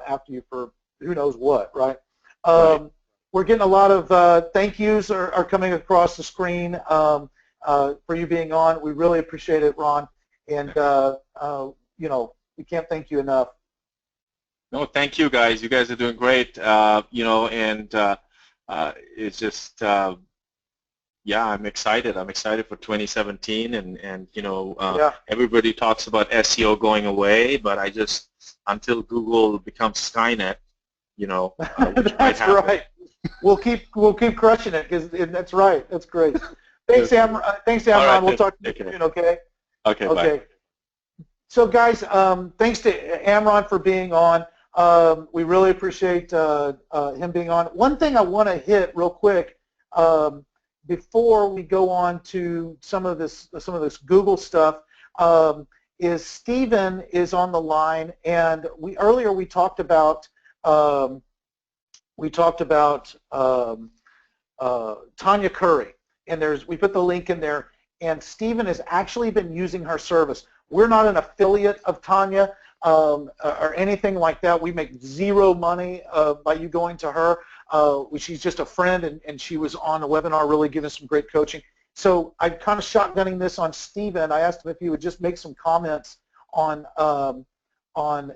after you for who knows what, right? We're getting a lot of thank yous are coming across the screen for you being on. We really appreciate it, Ron, and we can't thank you enough. No, thank you, guys. You guys are doing great, and it's just yeah, I'm excited. I'm excited for 2017, and everybody talks about SEO going away, but until Google becomes Skynet, which that's right. We'll keep crushing it because that's right. That's great. Thanks, Imran. Thanks, Imran. Right, we'll talk to you soon. Okay. Okay. Bye. So, guys, thanks to Imran for being on. We really appreciate him being on. One thing I want to hit real quick. Before we go on to some of this Google stuff, is Stephen is on the line, and earlier we talked about Tanya Curry, and we put the link in there, and Stephen has actually been using her service. We're not an affiliate of Tanya or anything like that. We make zero money by you going to her. She's just a friend, and she was on the webinar really giving some great coaching. So I'm kind of shotgunning this on Stephen. I asked him if he would just make some comments on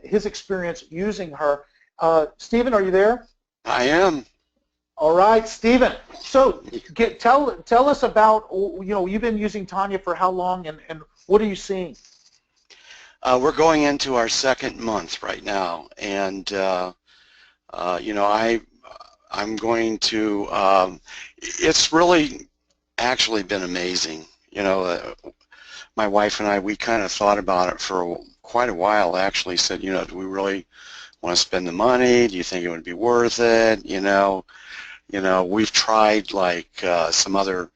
his experience using her. Stephen, are you there? I am. All right, Stephen. So tell us about, you've been using Tanya for how long, and what are you seeing? We're going into our second month right now, and I'm going to. It's really actually been amazing. My wife and I, we kind of thought about it for quite a while. Actually, said, do we really want to spend the money? Do you think it would be worth it? We've tried like some other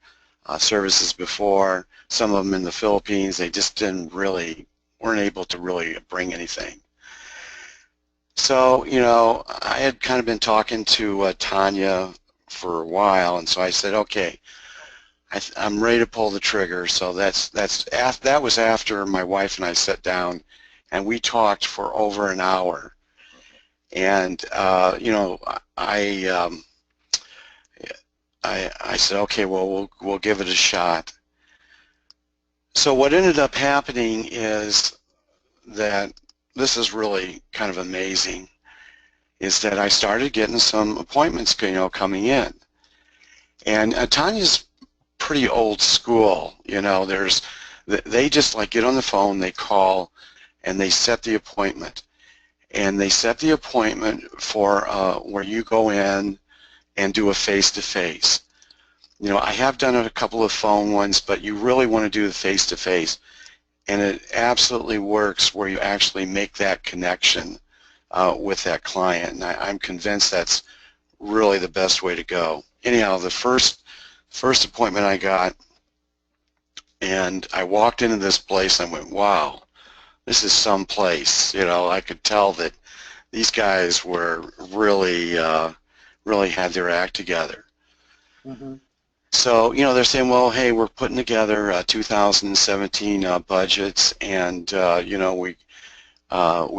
services before. Some of them in the Philippines, they just weren't able to really bring anything. So, I had kind of been talking to Tanya for a while, and so I said, okay, I'm ready to pull the trigger. So that was after my wife and I sat down, and we talked for over an hour. And I said, okay, well, we'll give it a shot. So what ended up happening is that this is really kind of amazing, is that I started getting some appointments, coming in. And Tanya's pretty old school, they just like get on the phone, they call, and they set the appointment. And they set the appointment for where you go in and do a face-to-face. I have done a couple of phone ones, but you really want to do the face-to-face. And it absolutely works where you actually make that connection with that client. And I'm convinced that's really the best way to go. Anyhow, the first appointment I got, and I walked into this place and I went, wow, this is some place. I could tell that these guys were really had their act together. Mm-hmm. So, they're saying, well, hey, we're putting together 2017 budgets, and, we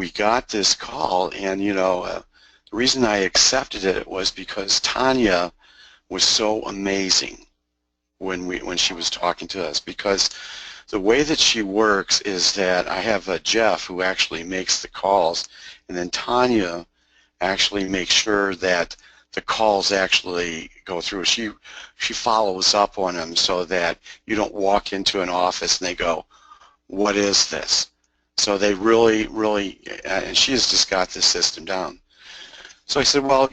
got this call, and, the reason I accepted it was because Tanya was so amazing when she was talking to us, because the way that she works is that I have Jeff who actually makes the calls, and then Tanya actually makes sure that the calls actually go through. She follows up on them so that you don't walk into an office and they go, what is this? So they really, and she has just got this system down. So I said, well,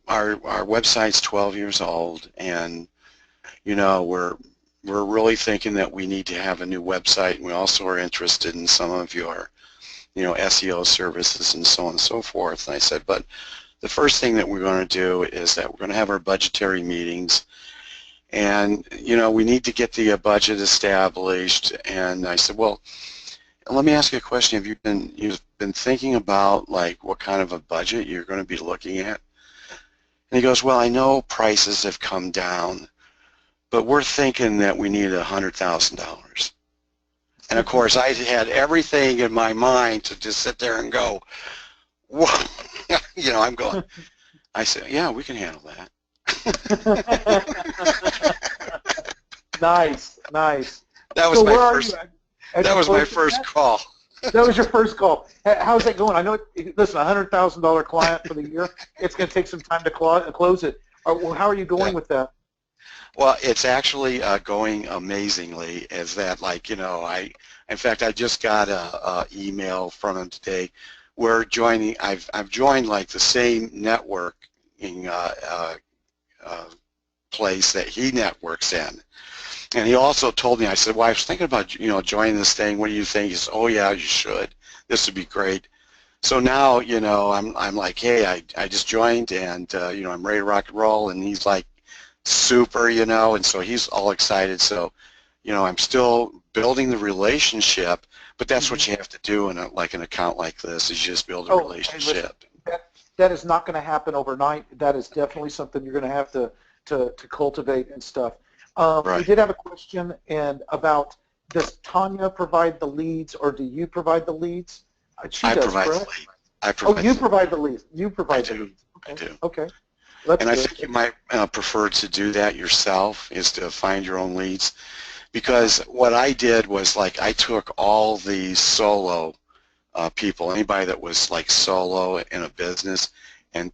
our website's 12 years old, and we're really thinking that we need to have a new website, and we also are interested in some of your SEO services and so on and so forth. And I said, but the first thing that we're going to do is that we're going to have our budgetary meetings, and we need to get the budget established. And I said, well, let me ask you a question. Have you've been thinking about like what kind of a budget you're going to be looking at? And he goes, well, I know prices have come down, but we're thinking that we need $100,000. And of course, I had everything in my mind to just sit there and go, whoa. I'm going. I said, yeah, we can handle that. Nice. That was my first. That was my first call. That was your first call. How's that going? I know. Listen, $100,000 client for the year. It's going to take some time to close it. How are you going with that? Well, it's actually going amazingly. As that, in fact, I just got a email from him today. We're joining. I've joined like the same networking place that he networks in, and he also told me. I said, "Well, I was thinking about joining this thing. What do you think?" He said, "Oh yeah, you should. This would be great." So now I'm like, "Hey, I just joined, and I'm ready to rock and roll." And he's like, "Super," and so he's all excited. So I'm still building the relationship. But that's what you have to do in an account like this, is you just build a relationship. That is not going to happen overnight. That is definitely something you're going to have to cultivate and stuff. Right. We did have a question about, does Tanya provide the leads, or do you provide the leads? She does, correct? You provide the leads. You provide the leads. Okay. I do. Okay. And I think you might prefer to do that yourself, is to find your own leads. because what I did was like I took all the solo people, anybody that was like solo in a business, and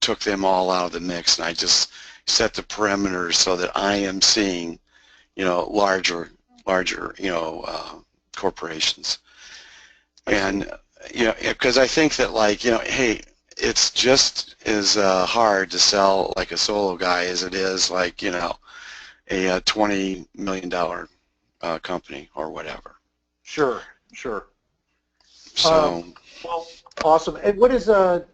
took them all out of the mix, and I just set the perimeter so that I am seeing, larger, corporations. And, because I think that like, hey, it's just as hard to sell like a solo guy as it is like, a $20 million company or whatever. Sure, sure. So, well, awesome. And what is if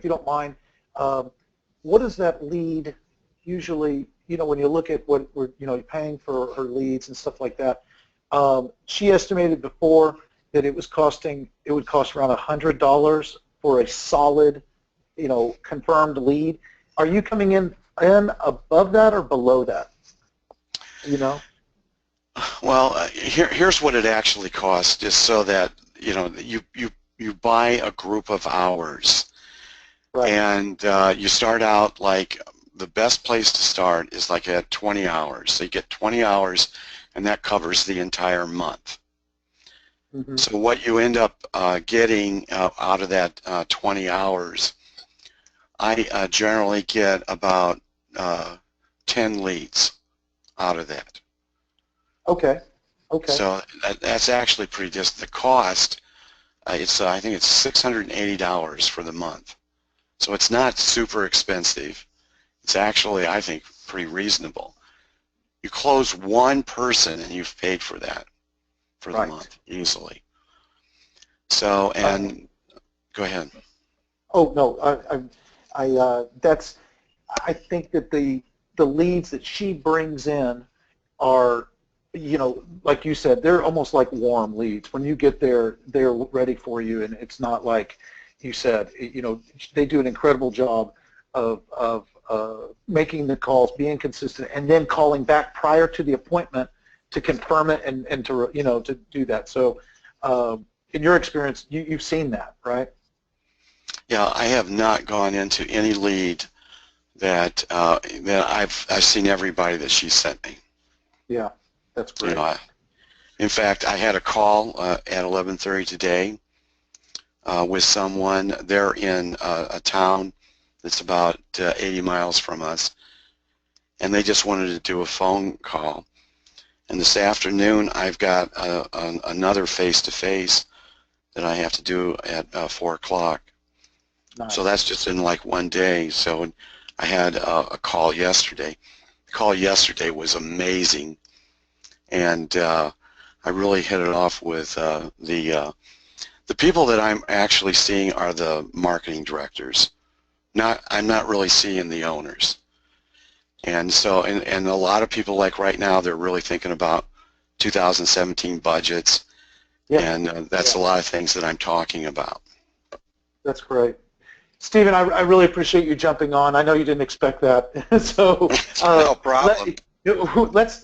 you don't mind, what does that lead usually? When you look at what you're paying for her leads and stuff like that. She estimated before that it would cost around $100 for a solid, confirmed lead. Are you coming in above that or below that? Well, here's what it actually costs, just so that you buy a group of hours, right. And you start out like the best place to start is like at 20 hours. So you get 20 hours, and that covers the entire month. Mm-hmm. So what you end up getting out of that 20 hours, I generally get about 10 leads out of that. Okay. So that's actually pretty just the cost. I think it's $680 for the month. So it's not super expensive. It's actually, I think, pretty reasonable. You close one person and you've paid for that for the month easily. So, and go ahead. Oh no, I think that the leads that she brings in are, like you said, they're almost like warm leads. When you get there, they're ready for you, and it's not like you said. They do an incredible job of making the calls, being consistent, and then calling back prior to the appointment to confirm it and to to do that. So, in your experience, you've seen that, right? Yeah, I have not gone into any lead that I've seen everybody that she sent me. Yeah, that's great. In fact, I had a call at 11:30 today with someone. They're in a town that's about 80 miles from us, and they just wanted to do a phone call. And this afternoon, I've got another face-to-face that I have to do at 4 o'clock. Nice. So that's just in like one day. So I had a call yesterday. The call yesterday was amazing, and I really hit it off with the people that I'm actually seeing are the marketing directors. I'm not really seeing the owners. And so, and a lot of people, like right now, they're really thinking about 2017 budgets, and that's a lot of things that I'm talking about. That's great. Stephen, I really appreciate you jumping on. I know you didn't expect that, so no problem. Let's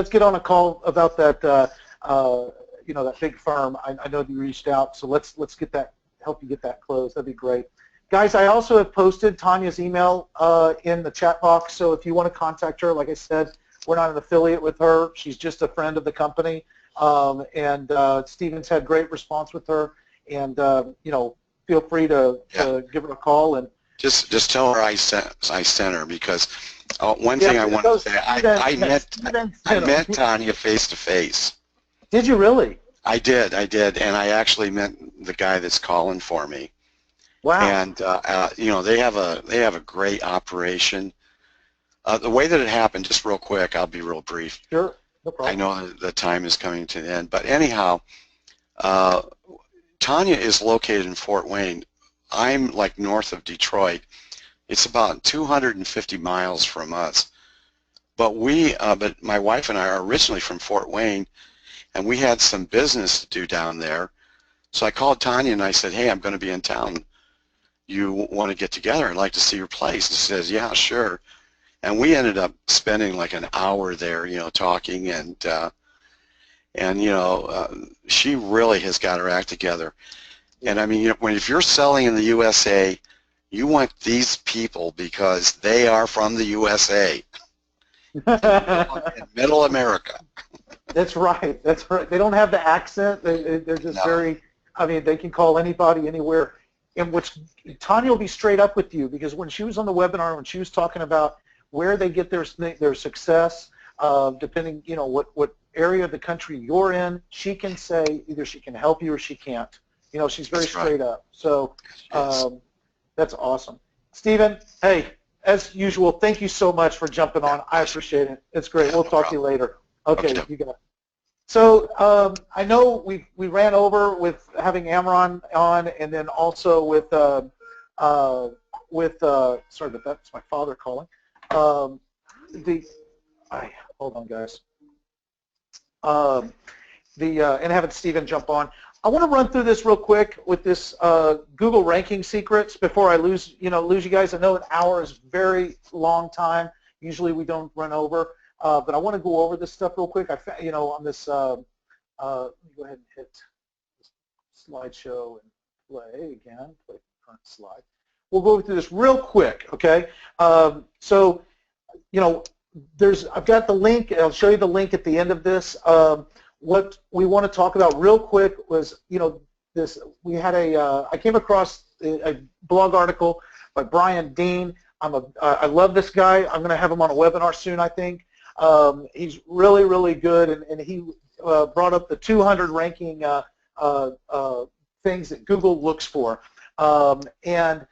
get on a call about that. That big firm. I know you reached out, so let's help you get that closed. That'd be great. Guys, I also have posted Tanya's email in the chat box, so if you want to contact her, like I said, we're not an affiliate with her. She's just a friend of the company, and Stephen's had great response with her, and feel free to give her a call and just tell her I sent her, because one thing I want to say, I met Tanya face to face. Did you really? I did, and I actually met the guy that's calling for me. Wow. And they have a great operation. The way that it happened, just real quick, I'll be real brief. Sure, no problem. I know the time is coming to an end, but anyhow, Tanya is located in Fort Wayne. I'm like north of Detroit. It's about 250 miles from us. But my wife and I are originally from Fort Wayne, and we had some business to do down there. So I called Tanya and I said, hey, I'm going to be in town. You want to get together? I'd like to see your place. She says, yeah, sure. And we ended up spending like an hour there, talking, and she really has got her act together. And I mean, if you're selling in the USA, you want these people because they are from the USA. in middle America. That's right. That's right. They don't have the accent. They're just No. very, I mean, they can call anybody anywhere. And what's, Tanya will be straight up with you, because when she was on the webinar, when she was talking about where they get their success, depending, you know, what area of the country you're in, she can say either she can help you or she can't. You know, she's very straight up. So that's awesome. Stephen, hey, as usual, thank you so much for jumping on. I appreciate it. It's great. We'll talk to you later. Okay, you got it. So I know we ran over with having Imran on, and then also with sorry, but that's my father calling. Hold on, guys. And having Stephen jump on. I want to run through this real quick with this Google ranking secrets before I lose you guys. I know an hour is a very long time. Usually we don't run over. But I want to go over this stuff real quick. On this, let me go ahead and hit slideshow and play again. Play current slide. We'll go through this real quick, okay? So, I've got the link. I'll show you the link at the end of this. What we want to talk about real quick was, this. We had I came across a blog article by Brian Dean. I love this guy. I'm going to have him on a webinar soon, I think. He's really, really good, and he brought up the 200 ranking things that Google looks for. And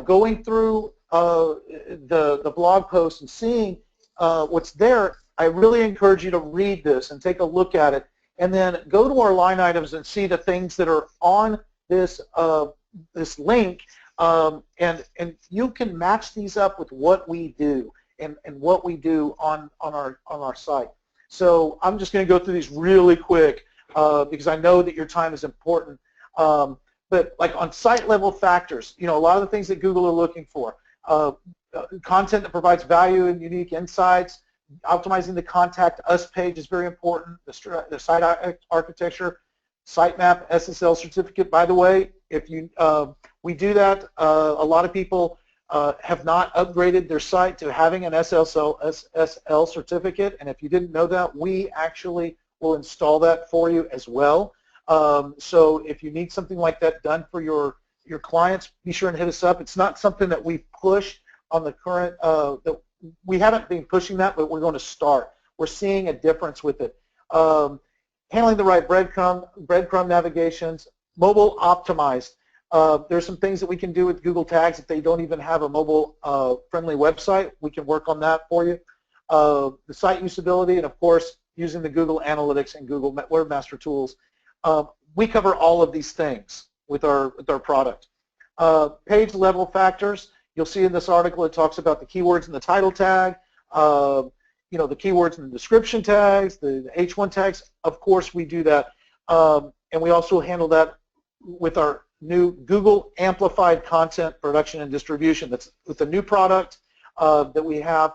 going through the blog post and seeing what's there, I really encourage you to read this and take a look at it, and then go to our line items and see the things that are on this this link, and you can match these up with what we do. And what we do on our site. So I'm just going to go through these really quick because I know that your time is important. But like on site level factors, a lot of the things that Google are looking for, content that provides value and unique insights, optimizing the Contact Us page is very important, the site architecture, sitemap, SSL certificate. By the way, if we do that, a lot of people have not upgraded their site to having an SSL certificate, and if you didn't know that, we actually will install that for you as well. So if you need something like that done for your clients, be sure and hit us up. It's not something that we push on the current, we haven't been pushing that, but we're going to start. We're seeing a difference with it. Handling the right breadcrumb navigations, mobile optimized. There's some things that we can do with Google Tags if they don't even have a mobile friendly website. We can work on that for you. The site usability, and of course using the Google Analytics and Google Webmaster Tools. We cover all of these things with our product. Page level factors. You'll see in this article it talks about the keywords in the title tag, the keywords in the description tags, the H1 tags. Of course we do that, and we also handle that with our new Google Amplified Content Production and Distribution. That's with the new product that we have.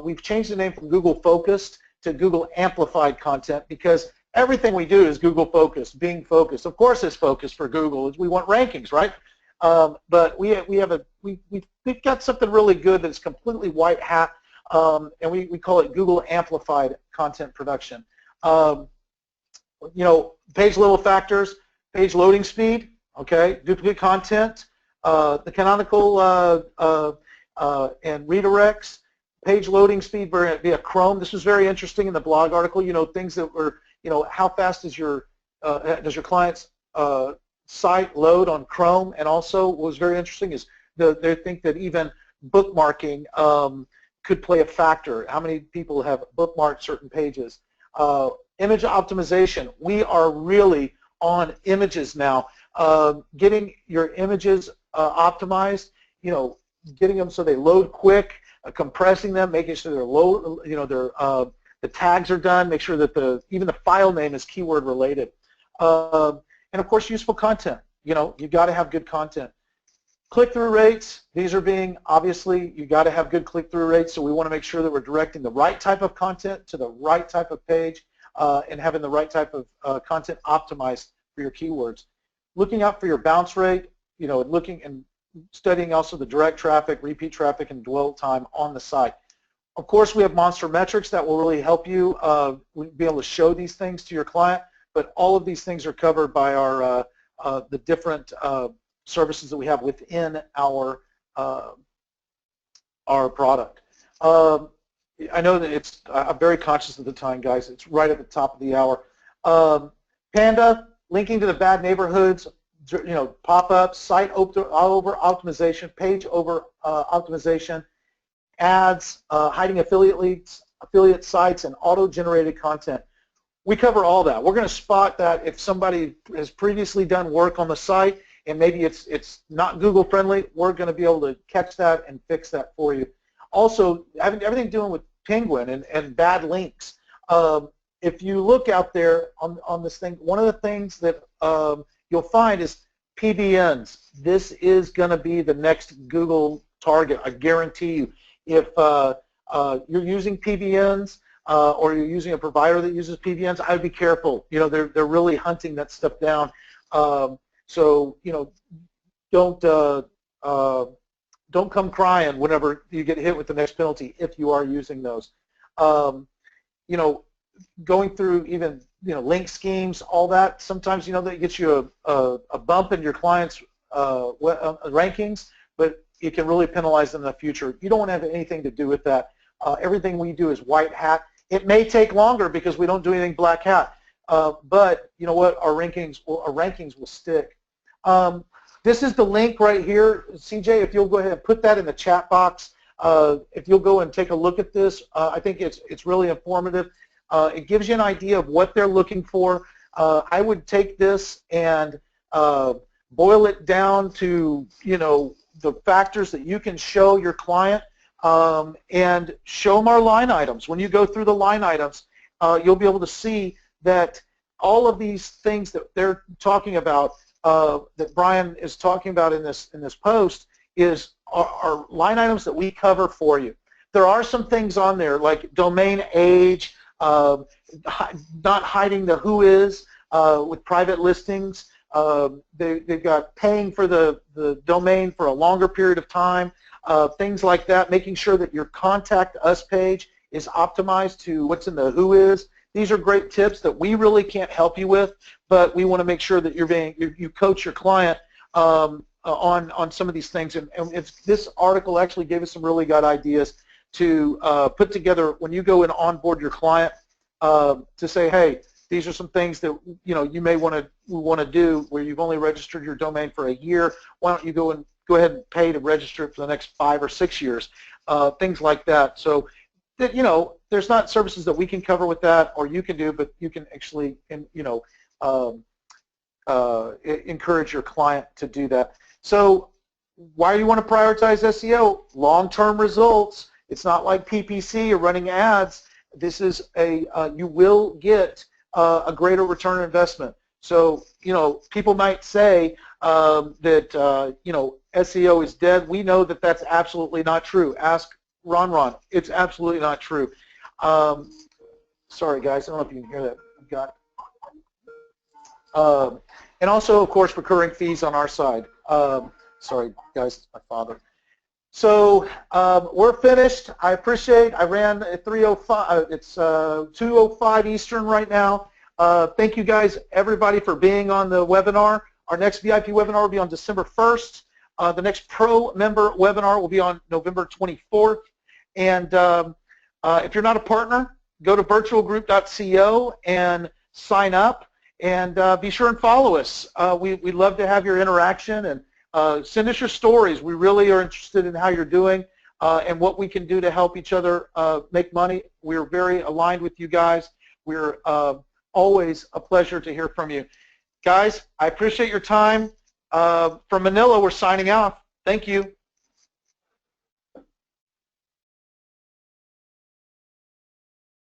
We've changed the name from Google Focused to Google Amplified Content because everything we do is Google Focused, being focused. Of course it's focused for Google. We want rankings, right? But we've got something really good that's completely white hat, and we call it Google Amplified Content Production. Page level factors, page loading speed, okay, duplicate content, the canonical and redirects, page loading speed via Chrome. This was very interesting in the blog article. Things that were, how fast does your client's site load on Chrome? And also, what was very interesting is they think that even bookmarking could play a factor. How many people have bookmarked certain pages? Image optimization. We are really on images now. Getting your images optimized, getting them so they load quick, compressing them, making sure they're low, the tags are done, make sure that even the file name is keyword related. And of course, useful content. You've got to have good content. Click-through rates, these are being, obviously, you've got to have good click-through rates, so we want to make sure that we're directing the right type of content to the right type of page and having the right type of content optimized for your keywords. Looking out for your bounce rate, looking and studying also the direct traffic, repeat traffic, and dwell time on the site. Of course, we have monster metrics that will really help you be able to show these things to your client, but all of these things are covered by our the different services that we have within our product. I know that I'm very conscious of the time, guys. It's right at the top of the hour. Panda, linking to the bad neighborhoods, pop-ups, site over optimization, page over optimization, ads, hiding affiliate sites, and auto-generated content. We cover all that. We're going to spot that if somebody has previously done work on the site and maybe it's not Google friendly, we're going to be able to catch that and fix that for you. Also, everything doing with Penguin and bad links. If you look out there on this thing, one of the things that you'll find is PBNs. This is going to be the next Google target, I guarantee you. If you're using PBNs or you're using a provider that uses PBNs, I'd be careful. They're really hunting that stuff down. So don't come crying whenever you get hit with the next penalty if you are using those. Going through even link schemes, all that. Sometimes that gets you a bump in your clients' rankings, but it can really penalize them in the future. You don't want to have anything to do with that. Everything we do is white hat. It may take longer because we don't do anything black hat, but you know what? Our rankings will stick. This is the link right here, CJ. If you'll go ahead and put that in the chat box, if you'll go and take a look at this, I think it's really informative. It gives you an idea of what they're looking for. I would take this and boil it down to the factors that you can show your client and show them our line items. When you go through the line items, you'll be able to see that all of these things that they're talking about, that Brian is talking about in this post, are line items that we cover for you. There are some things on there like domain age, not hiding the who is with private listings. They've got paying for the domain for a longer period of time, things like that, making sure that your contact us page is optimized to what's in the who is. These are great tips that we really can't help you with, but we want to make sure that you coach your client on some of these things. And this article actually gave us some really good ideas to put together when you go and onboard your client to say, hey, these are some things that you may want to do where you've only registered your domain for a year. Why don't you go ahead and pay to register it for the next 5 or 6 years? Things like that. So that there's not services that we can cover with that or you can do, but you can actually encourage your client to do that. So why do you want to prioritize SEO? Long-term results. It's not like PPC or running ads. This is you will get a greater return on investment. So people might say that SEO is dead. We know that that's absolutely not true. Ask Ron. It's absolutely not true. Sorry guys, I don't know if you can hear that. I've got and also, of course, recurring fees on our side. Sorry guys, my father. So we're finished. I ran at 3:05. It's 2:05 Eastern right now. Thank you guys, everybody, for being on the webinar. Our next VIP webinar will be on December 1st. The next Pro member webinar will be on November 24th. And if you're not a partner, go to virtualgroup.co and sign up. And be sure and follow us. We'd love to have your interaction and send us your stories. We really are interested in how you're doing and what we can do to help each other make money. We're very aligned with you guys. We're always a pleasure to hear from you. Guys, I appreciate your time. From Manila, we're signing off. Thank you.